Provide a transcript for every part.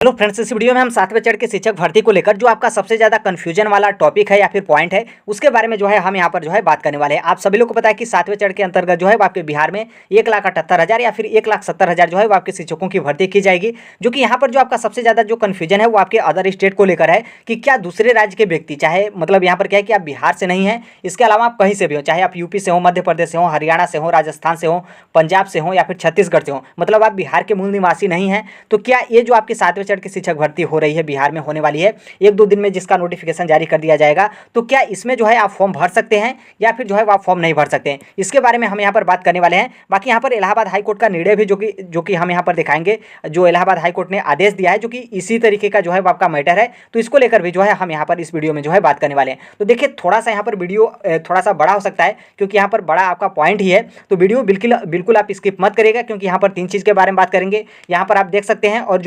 Hello friends, इस video में हम 7वें चरण के शिक्षक भर्ती को लेकर जो आपका सबसे ज़्यादा कन्फ्यूजन वाला टॉपिक है या फिर पॉइंट है उसके बारे में जो है हम यहाँ पर जो है बात करने वाले हैं। आप सभी लोग को पता है कि 7वें चरण के अंतर्गत जो है वो आपके बिहार में 1,78,000 या फिर 1,70,000 जो है वो आपके शिक्षकों की भर्ती की जाएगी। जो कि यहाँ पर जो आपका सबसे ज़्यादा जो कन्फ्यूजन है वो आपके अदर स्टेट को लेकर है कि क्या दूसरे राज्य के व्यक्ति, चाहे मतलब यहाँ पर क्या है कि आप बिहार से नहीं हैं, इसके अलावा आप कहीं से भी हो, चाहे आप यूपी से हो, मध्य प्रदेश से हो, हरियाणा से हो, राजस्थान से हो, पंजाब से हो या फिर छत्तीसगढ़ से हो, मतलब आप बिहार के मूल निवासी नहीं हैं, तो क्या ये जो आपके 7वें चरण की शिक्षक भर्ती हो रही है बिहार में होने वाली है 1-2 दिन में, जिसका नोटिफिकेशन जारी कर दिया जाएगा, तो क्या इसमें जो है आप फॉर्म भर सकते हैं या फिर जो है आप फॉर्म नहीं भर सकते हैं, इसके बारे में हम यहाँ पर बात करने वाले हैं। बाकी यहाँ पर इलाहाबाद हाईकोर्ट का निर्णय भी जो कि हम यहाँ पर दिखाएंगे, जो इलाहाबाद हाईकोर्ट ने आदेश दिया है, जो कि इसी तरीके का जो है आपका मैटर है, तो इसको लेकर भी जो है हम यहाँ पर इस वीडियो में जो है बात करने वाले हैं। तो देखिए, थोड़ा सा यहाँ पर वीडियो थोड़ा सा बड़ा हो सकता है क्योंकि यहाँ पर बड़ा आपका पॉइंट ही है, तो वीडियो बिल्कुल आप स्किप मत करिएगा क्योंकि यहाँ पर 3 चीज़ के बारे में बात करेंगे। यहाँ पर आप देख सकते हैं, और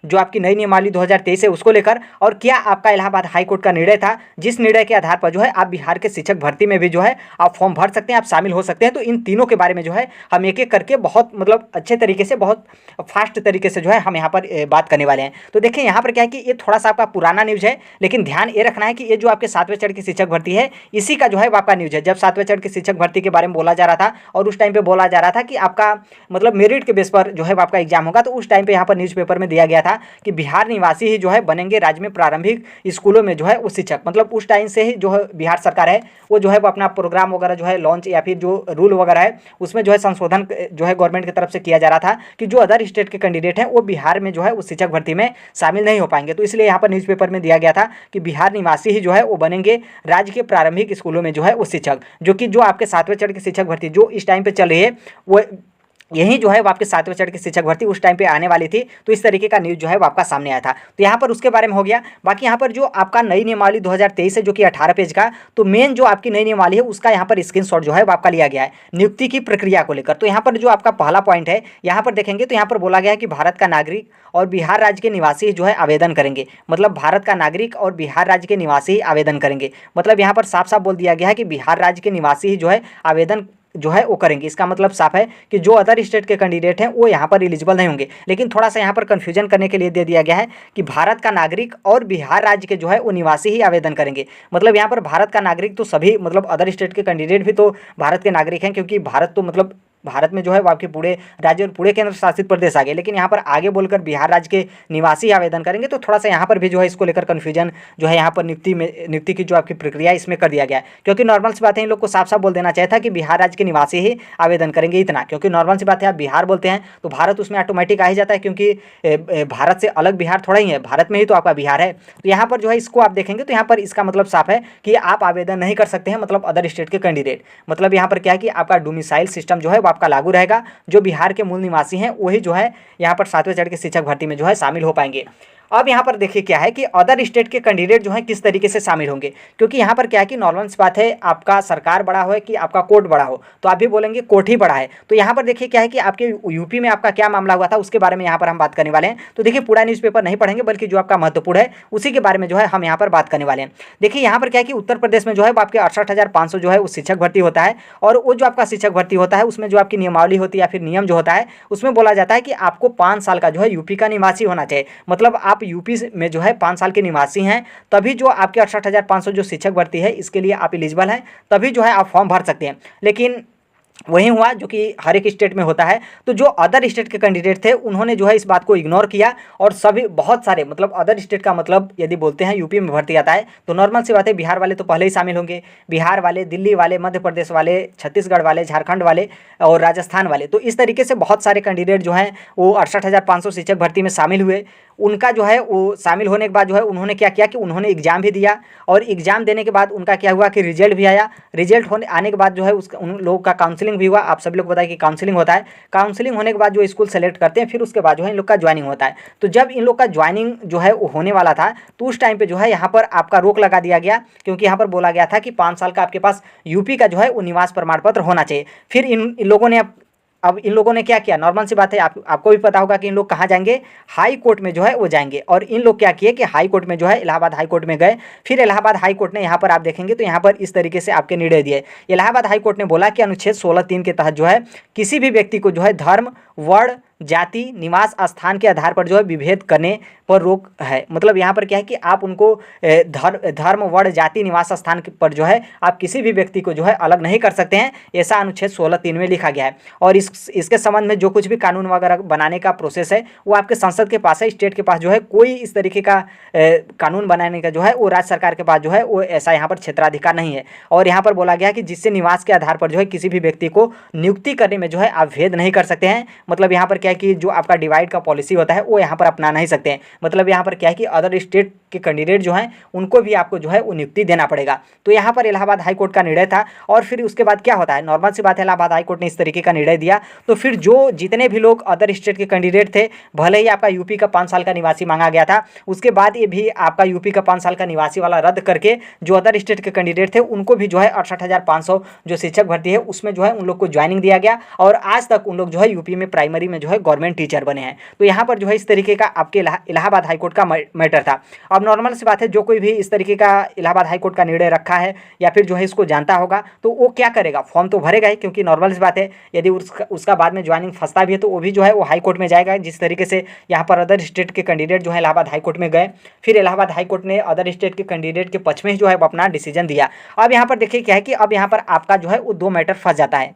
जो आपकी नई नियमावली 2023 है उसको लेकर, और क्या आपका इलाहाबाद हाईकोर्ट का निर्णय था, जिस निर्णय के आधार पर जो है आप बिहार के शिक्षक भर्ती में भी जो है आप फॉर्म भर सकते हैं, आप शामिल हो सकते हैं। तो इन तीनों के बारे में जो है हम एक एक करके बहुत मतलब अच्छे तरीके से, बहुत फास्ट तरीके से जो है हम यहाँ पर बात करने वाले हैं। तो देखिए, यहाँ पर क्या है कि ये थोड़ा सा आपका पुराना न्यूज़ है, लेकिन ध्यान ये रखना है कि ये जो आपके 7वें चरण की शिक्षक भर्ती है इसी का जो है आपका न्यूज़ है। जब 7वें चरण की शिक्षक भर्ती के बारे में बोला जा रहा था और उस टाइम पे बोला जा रहा था कि आपका मतलब मेरिट के बेस पर जो है आपका एग्जाम होगा, तो उस टाइम पे यहाँ पर न्यूज़पेपर में दिया गया था कि बिहार निवासी ही जो है बनेंगे राज्य में प्रारंभिक स्कूलों में जो है वो शिक्षक। मतलब उस टाइम से ही जो है बिहार सरकार है वो जो है वो अपना प्रोग्राम वगैरह जो है लॉन्च, या फिर जो रूल वगैरह है उसमें जो है संशोधन जो है गवर्नमेंट की तरफ से किया जा रहा था कि जो अदर स्टेट के कैंडिडेट हैं वो बिहार में जो है उस शिक्षक भर्ती में शामिल नहीं हो पाएंगे। तो इसलिए यहाँ पर न्यूज़पेपर में दिया गया था कि बिहार निवासी ही जो है वो बनेंगे राज्य के प्रारंभिक स्कूलों में जो है वो शिक्षक। जो कि जो आपके 7वें चरण की शिक्षक भर्ती जो इस टाइम पे चल रही है वो यही जो है वो आपके 7वें चरण की शिक्षक भर्ती उस टाइम पे आने वाली थी। तो इस तरीके का न्यूज़ जो है वो आपका सामने आया था, तो यहाँ पर उसके बारे में हो गया। बाकी यहाँ पर जो आपका नई नियमावली 2023 है जो कि 18 पेज का, तो मेन जो आपकी नई नियमावली है उसका यहाँ पर स्क्रीनशॉट जो है वो आपका लिया गया है नियुक्ति की प्रक्रिया को लेकर। तो यहाँ पर जो आपका पहला पॉइंट है, यहाँ पर देखेंगे तो यहाँ पर बोला गया है कि भारत का नागरिक और बिहार राज्य के निवासी जो है आवेदन करेंगे। मतलब भारत का नागरिक और बिहार राज्य के निवासी ही आवेदन करेंगे। मतलब यहाँ पर साफ साफ बोल दिया गया है कि बिहार राज्य के निवासी ही जो है आवेदन जो है वो करेंगे। इसका मतलब साफ है कि जो अदर स्टेट के कैंडिडेट हैं वो यहाँ पर एलिजिबल नहीं होंगे। लेकिन थोड़ा सा यहाँ पर कन्फ्यूजन करने के लिए दे दिया गया है कि भारत का नागरिक और बिहार राज्य के जो है वो निवासी ही आवेदन करेंगे। मतलब यहाँ पर भारत का नागरिक तो सभी, मतलब अदर स्टेट के कैंडिडेट भी तो भारत के नागरिक हैं, क्योंकि भारत तो मतलब भारत में जो है वो आपके पूरे राज्य और पूरे केंद्र शासित प्रदेश आ गए, लेकिन यहाँ पर आगे बोलकर बिहार राज्य के निवासी आवेदन करेंगे। तो थोड़ा सा यहाँ पर भी जो है इसको लेकर कन्फ्यूजन जो है यहाँ पर नियुक्ति की जो आपकी प्रक्रिया इसमें कर दिया गया है। क्योंकि नॉर्मल सी बात है, इन लोग को साफ साफ बोल देना चाहिए था कि बिहार राज्य के निवासी ही आवेदन करेंगे, इतना। क्योंकि नॉर्मल सी बात है, आप बिहार बोलते हैं तो भारत उसमें ऑटोमेटिक आ ही जाता है, क्योंकि भारत से अलग बिहार थोड़ा ही है, भारत में ही तो आपका बिहार है। तो यहाँ पर जो है इसको आप देखेंगे तो यहाँ पर इसका मतलब साफ है कि आप आवेदन नहीं कर सकते हैं, मतलब अदर स्टेट के कैंडिडेट। मतलब यहाँ पर क्या है कि आपका डोमिसाइल सिस्टम जो है वो आपका लागू रहेगा। जो बिहार के मूल निवासी हैं वही जो है यहाँ पर 7वें चरण के शिक्षक भर्ती में जो है शामिल हो पाएंगे। अब यहाँ पर देखिए क्या है कि अदर स्टेट के कैंडिडेट जो हैं किस तरीके से शामिल होंगे। क्योंकि यहाँ पर क्या है कि नॉर्मल सी बात है, आपका सरकार बड़ा हो कि आपका कोर्ट बड़ा हो, तो आप भी बोलेंगे कोर्ट ही बड़ा है। तो यहाँ पर देखिए क्या है कि आपके यूपी में आपका क्या मामला हुआ था उसके बारे में यहाँ पर हम बात करने वाले हैं। तो देखिए, पूरा न्यूज़पेपर नहीं पढ़ेंगे, बल्कि जो आपका महत्वपूर्ण है उसी के बारे में जो है हम यहाँ पर बात करने वाले हैं। देखिए, यहाँ पर क्या है कि उत्तर प्रदेश में जो है वो आपके 68,500 जो है उस शिक्षक भर्ती होता है। और वो जो आपका शिक्षक भर्ती होता है उसमें जो आपकी नियमावली होती है या फिर नियम जो होता है उसमें बोला जाता है कि आपको 5 साल का जो है यूपी का निवासी होना चाहिए। मतलब आप यूपी में जो है 5 साल के निवासी हैं, तभी जो आपके 68,500 जो शिक्षक भर्ती है इसके लिए आप एलिजिबल हैं, तभी जो है आप फॉर्म भर सकते हैं। लेकिन वही हुआ जो कि हर एक स्टेट में होता है। तो जो अदर स्टेट के कैंडिडेट थे उन्होंने जो है इस बात को इग्नोर किया, और सभी बहुत सारे, मतलब अदर स्टेट का मतलब यदि बोलते हैं यूपी में भर्ती आता है तो नॉर्मल सी बात है, बिहार वाले तो पहले ही शामिल होंगे। बिहार वाले, दिल्ली वाले, मध्य प्रदेश वाले, छत्तीसगढ़ वाले, झारखंड वाले और राजस्थान वाले, तो इस तरीके से बहुत सारे कैंडिडेट जो हैं वो 68,500 शिक्षक भर्ती में शामिल हुए। उनका जो है वो शामिल होने के बाद जो है उन्होंने क्या किया कि उन्होंने एग्जाम भी दिया, और एग्जाम देने के बाद उनका क्या हुआ कि रिजल्ट भी आया। रिजल्ट आने के बाद जो है उन लोगों का काउंसलिंग भी हुआ। आप सभी लोग को बताया कि काउंसलिंग होता है। काउंसलिंग होने के बाद जो स्कूल सेलेक्ट करते हैं, फिर उसके बाद जो है इन लोग का ज्वाइनिंग होता है। तो जब इन लोग का ज्वाइनिंग जो है वो होने वाला था, तो उस टाइम पे जो है यहाँ पर आपका रोक लगा दिया गया, क्योंकि यहाँ पर बोला गया था कि 5 साल का आपके पास यूपी का जो है वो निवास प्रमाण पत्र होना चाहिए। फिर इन लोगों ने अब इन लोगों ने क्या किया, नॉर्मल सी बात है, आपको भी पता होगा कि इन लोग कहाँ जाएंगे, हाई कोर्ट में जो है वो जाएंगे। और इन लोग क्या किए कि हाई कोर्ट में जो है इलाहाबाद हाई कोर्ट में गए। फिर इलाहाबाद हाई कोर्ट ने यहाँ पर आप देखेंगे तो यहाँ पर इस तरीके से आपके निर्णय दिए। इलाहाबाद हाई कोर्ट ने बोला कि अनुच्छेद 16(3) के तहत जो है किसी भी व्यक्ति को जो है धर्म, वर्ण, जाति, निवास स्थान के आधार पर जो है विभेद करने पर रोक है। मतलब यहाँ पर क्या है कि आप उनको धर्म, वर्ण, जाति, निवास स्थान पर जो है आप किसी भी व्यक्ति को जो है अलग नहीं कर सकते हैं, ऐसा अनुच्छेद 16(3) में लिखा गया है। और इसके संबंध में जो कुछ भी कानून वगैरह बनाने का प्रोसेस है वो आपके संसद के पास है, स्टेट के पास जो है कोई इस तरीके का कानून बनाने का जो है वो राज्य सरकार के पास जो है वो ऐसा यहाँ पर क्षेत्राधिकार नहीं है। और यहाँ पर बोला गया है कि जिससे निवास के आधार पर जो है किसी भी व्यक्ति को नियुक्ति करने में जो है आप भेद नहीं कर सकते हैं। मतलब यहाँ पर क्या है कि जो आपका डिवाइड का पॉलिसी होता है वो यहाँ पर अपना नहीं सकते हैं। मतलब यहाँ पर क्या है कि अदर स्टेट के कैंडिडेट जो हैं उनको भी आपको जो है वो नियुक्ति देना पड़ेगा। तो यहाँ पर इलाहाबाद हाईकोर्ट का निर्णय था। और फिर उसके बाद क्या होता है, नॉर्मल सी बात है, इलाहाबाद हाईकोर्ट ने इस तरीके का निर्णय दिया तो फिर जो जितने भी लोग अदर स्टेट के कैंडिडेट थे, भले ही आपका यूपी का 5 साल का निवासी मांगा गया था, उसके बाद ये भी आपका यूपी का 5 साल का निवासी वाला रद्द करके जो अदर स्टेट के कैंडिडेट थे उनको भी जो है 68,500 जो शिक्षक भर्ती है उसमें जो है उन लोग को ज्वाइनिंग दिया गया। और आज तक उन लोग जो है यूपी में प्राइमरी में जो है गवर्नमेंट टीचर बने हैं। तो यहाँ पर जो है इस तरीके का आपके इलाहाबाद हाईकोर्ट का मैटर था। अब नॉर्मल सी बात है, जो कोई भी इस तरीके का इलाहाबाद हाईकोर्ट का निर्णय रखा है या फिर जो है इसको जानता होगा तो वो क्या करेगा, फॉर्म तो भरेगा ही, क्योंकि नॉर्मल सी बात है यदि उसका बाद में ज्वाइनिंग फंसता भी है तो वो भी जो है वो हाई कोर्ट में जाएगा। जिस तरीके से यहाँ पर अदर स्टेट के कैंडिडेट जो है इलाहाबाद हाई कोर्ट में गए, फिर इलाहाबाद हाई कोर्ट ने अदर स्टेट के कैंडिडेट के पक्ष में जो है अपना डिसीजन दिया। अब यहाँ पर देखिए क्या है कि अब यहाँ पर आपका जो है वो 2 मैटर फंस जाता है।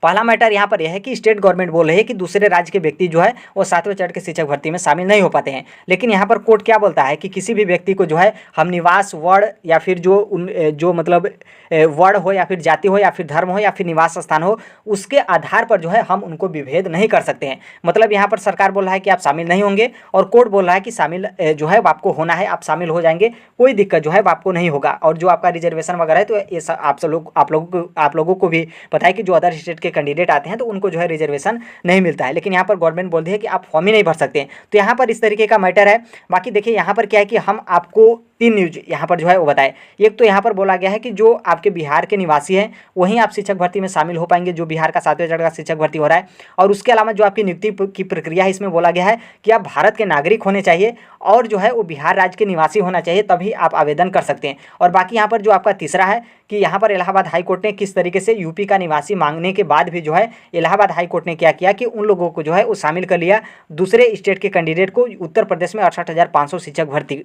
पहला मैटर यहाँ पर यह है कि स्टेट गवर्नमेंट बोल रही है कि दूसरे राज्य के व्यक्ति जो है वो 7वें चरण के शिक्षक भर्ती में शामिल नहीं हो पाते हैं। लेकिन यहाँ पर कोर्ट क्या बोलता है कि किसी भी व्यक्ति को जो है हम निवास, वर्ण या फिर जो मतलब वर्ण हो या फिर जाति हो या फिर धर्म हो या फिर निवास स्थान हो, उसके आधार पर जो है हम उनको विभेद नहीं कर सकते हैं। मतलब यहाँ पर सरकार बोल रहा है कि आप शामिल नहीं होंगे और कोर्ट बोल रहा है कि शामिल जो है आपको होना है, आप शामिल हो जाएंगे, कोई दिक्कत जो है आपको नहीं होगा। और जो आपका रिजर्वेशन वगैरह है तो ये आप लोगों को भी पता है कि जो अदर स्टेट के कैंडिडेट आते हैं तो उनको जो है रिजर्वेशन नहीं मिलता है। लेकिन यहाँ पर गवर्नमेंट बोल रही है कि आप फॉर्म ही नहीं भर सकते। तो यहाँ पर इस तरीके का मैटर है। बाकी देखिए यहाँ पर क्या है कि हम आपको 3 न्यूज यहाँ पर जो है वो बताए। एक तो यहाँ पर बोला गया है कि जो आपके बिहार के निवासी हैं वहीं आप शिक्षक भर्ती में शामिल हो पाएंगे, जो बिहार का 7वें चरण का शिक्षक भर्ती हो रहा है। और उसके अलावा जो आपकी नियुक्ति की प्रक्रिया है इसमें बोला गया है कि आप भारत के नागरिक होने चाहिए और जो है वो बिहार राज्य के निवासी होना चाहिए, तभी आप आवेदन कर सकते हैं। और बाकी यहाँ पर जो आपका तीसरा है कि यहाँ पर इलाहाबाद हाई कोर्ट ने किस तरीके से यूपी का निवासी मांगने के बाद भी जो है इलाहाबाद हाई कोर्ट ने क्या किया कि उन लोगों को जो है वो शामिल कर लिया, दूसरे स्टेट के कैंडिडेट को। उत्तर प्रदेश में 68,500 शिक्षक भर्ती,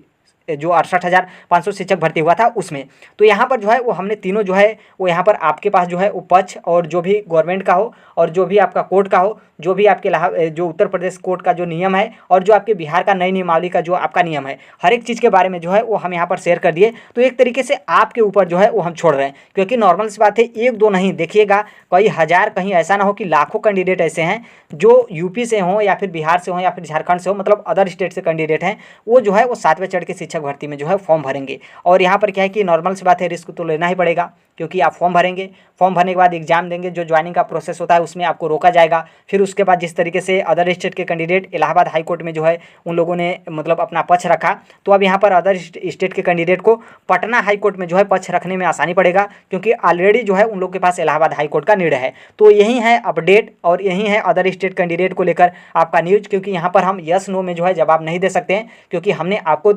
जो 68,500 शिक्षक भर्ती हुआ था उसमें। तो यहाँ पर जो है वो हमने तीनों जो है वो यहाँ पर आपके पास जो है वो पक्ष, और जो भी गवर्नमेंट का हो और जो भी आपका कोर्ट का हो, जो भी आपके जो उत्तर प्रदेश कोर्ट का जो नियम है और जो आपके बिहार का नई नियमावली का जो आपका नियम है, हर एक चीज़ के बारे में जो है वो हम यहाँ पर शेयर कर दिए। तो एक तरीके से आपके ऊपर जो है वो हम छोड़ रहे हैं, क्योंकि नॉर्मल सी बात है, 1-2 नहीं, देखिएगा कई हज़ार, कहीं ऐसा ना हो कि लाखों कैंडिडेट ऐसे हैं जो यूपी से हों या फिर बिहार से हों या फिर झारखंड से हो, मतलब अदर स्टेट से कैंडिडेट हैं, वो जो है वो 7वें चरण के शिक्षक भर्ती में जो है फॉर्म भरेंगे। और यहाँ पर क्या है कि नॉर्मल सी बात है, रिस्क तो लेना ही पड़ेगा, क्योंकि आप फॉर्म भरेंगे, फॉर्म भरने के बाद एग्जाम देंगे, जो ज्वाइनिंग का प्रोसेस होता है उसमें आपको रोका जाएगा। फिर उसके बाद जिस तरीके से अदर स्टेट के कैंडिडेट इलाहाबाद हाई कोर्ट में जो है उन लोगों ने मतलब अपना पक्ष रखा, तो अब यहाँ पर अदर स्टेट के कैंडिडेट को पटना हाई कोर्ट में जो है पक्ष रखने में आसानी पड़ेगा, क्योंकि ऑलरेडी जो है उन लोग के पास इलाहाबाद हाई कोर्ट का निर्णय है। तो यही है अपडेट और यही है अदर स्टेट कैंडिडेट को लेकर आपका न्यूज। क्योंकि यहाँ पर हम यस नो में जो है जवाब नहीं दे सकते हैं, क्योंकि हमने आपको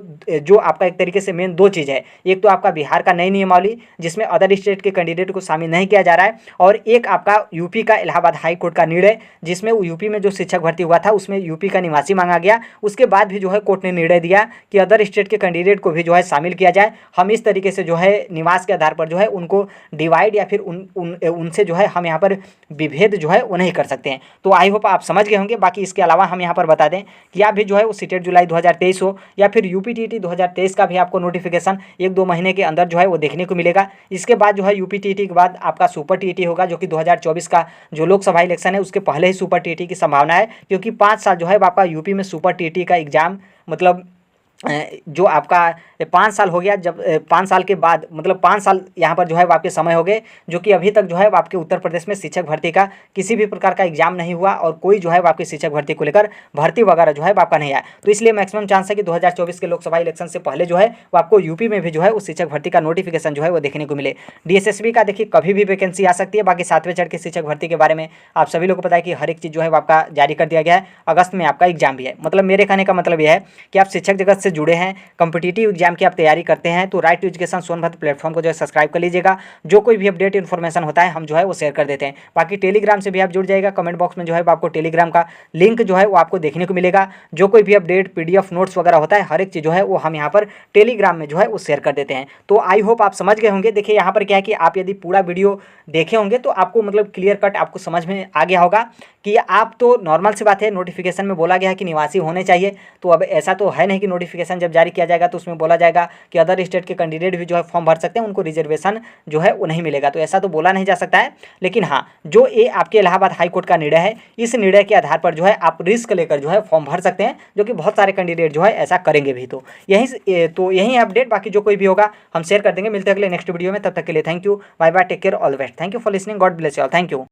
जो आपका एक तरीके से मेन 2 चीज़ है, एक तो आपका बिहार का नई नियमावली जिसमें अदर स्टेट के कैंडिडेट को शामिल नहीं किया जा रहा है, और एक आपका यूपी का इलाहाबाद हाई कोर्ट का निर्णय जिसमें यूपी में जो शिक्षक भर्ती हुआ था उसमें यूपी का निवासी मांगा गया। उसके बाद भी जो है कोर्ट ने निर्णय दिया कि अदर स्टेट के कैंडिडेट को भी जो है शामिल किया जाए। हम इस तरीके से जो है निवास के आधार पर जो है उनको डिवाइड या फिर उनसे जो है हम यहाँ पर विभेद जो है वो नहीं कर सकते हैं। तो आई होप आप समझ गए होंगे। बाकी इसके अलावा हम यहाँ पर बता दें कि आप भी जो है वो सीटेट जुलाई 2023 हो या फिर यूपीटीटी 2023 का भी आपको नोटिफिकेशन 1-2 महीने के अंदर जो है वो देखने को मिलेगा। इसके बाद जो है यूपीटीटी के बाद आपका सुपर टीटी होगा, जो कि 2024 का जो लोकसभा इलेक्शन है उसके पहले ही सुपर टीटी की संभावना है, क्योंकि 5 साल जो है आपका यूपी में सुपर टीटी का एग्जाम मतलब जो आपका 5 साल हो गया, जब 5 साल के बाद मतलब 5 साल यहाँ पर जो है आपके समय हो गए, जो कि अभी तक जो है आपके उत्तर प्रदेश में शिक्षक भर्ती का किसी भी प्रकार का एग्जाम नहीं हुआ और कोई जो है आपकी शिक्षक भर्ती को लेकर भर्ती वगैरह जो है आपका नहीं आया। तो इसलिए मैक्सिमम चांस है कि 2024 के लोकसभा इलेक्शन से पहले जो है वो आपको यूपी में भी जो है उस शिक्षक भर्ती का नोटिफिकेशन जो है वो देखने को मिले। DSSB का देखिए कभी भी वैकेंसी आ सकती है। बाकी 7वें चरण की शिक्षक भर्ती के बारे में आप सभी लोग को पता है कि हर एक चीज़ जो है वो आपका जारी कर दिया गया है। अगस्त में आपका एग्जाम भी है। मतलब मेरे कहने का मतलब यह है कि आप शिक्षक जगत से जुड़े हैं, कॉम्पिटिटिव एग्जाम की आप तैयारी करते हैं, तो right to education Sonbhadra platform को जो है सब्सक्राइब कर लीजिएगा। जो कोई भी अपडेट इन्फॉर्मेशन होता है हम जो है वो शेयर कर देते हैं। बाकी टेलीग्राम से भी आप जुड़ जाइएगा, कमेंट बॉक्स में जो है आपको टेलीग्राम का लिंक जो है वो आपको देखने को मिलेगा। जो कोई भी अपडेट PDF नोट्स वगैरह होता है, हर एक चीज़ जो है वो हम यहाँ पर टेलीग्राम में जो है वो शेयर कर देते हैं। तो आई होप आप समझ गए होंगे। देखिए यहाँ पर क्या है कि आप यदि पूरा वीडियो देखे होंगे तो आपको मतलब क्लियर कट आपको समझ में आ गया होगा कि आप तो नॉर्मल सी बात है, नोटिफिकेशन में बोला गया है कि निवासी होने चाहिए, तो अब ऐसा तो है नहीं कि नोटिफिकेशन जब जारी किया जाएगा तो उसमें बोला जाएगा कि अदर स्टेट के कैंडिडेट भी जो है फॉर्म भर सकते हैं, उनको रिजर्वेशन जो है वो नहीं मिलेगा। तो ऐसा तो बोला नहीं जा सकता है, लेकिन हाँ, जो ये आपके इलाहाबाद हाई कोर्ट का निर्णय है, इस निर्णय के आधार पर जो है आप रिस्क लेकर जो है फॉर्म भर सकते हैं, जो कि बहुत सारे कैंडिडेट जो है ऐसा करेंगे भी। तो यही है अपडेट। बाकी जो कोई भी होगा हम शेयर कर देंगे। मिलते हैं अगले नेक्स्ट वीडियो में, तब तक के लिए thank you, bye bye, take care, all the best. Thank you for listening, God bless you all, thank you.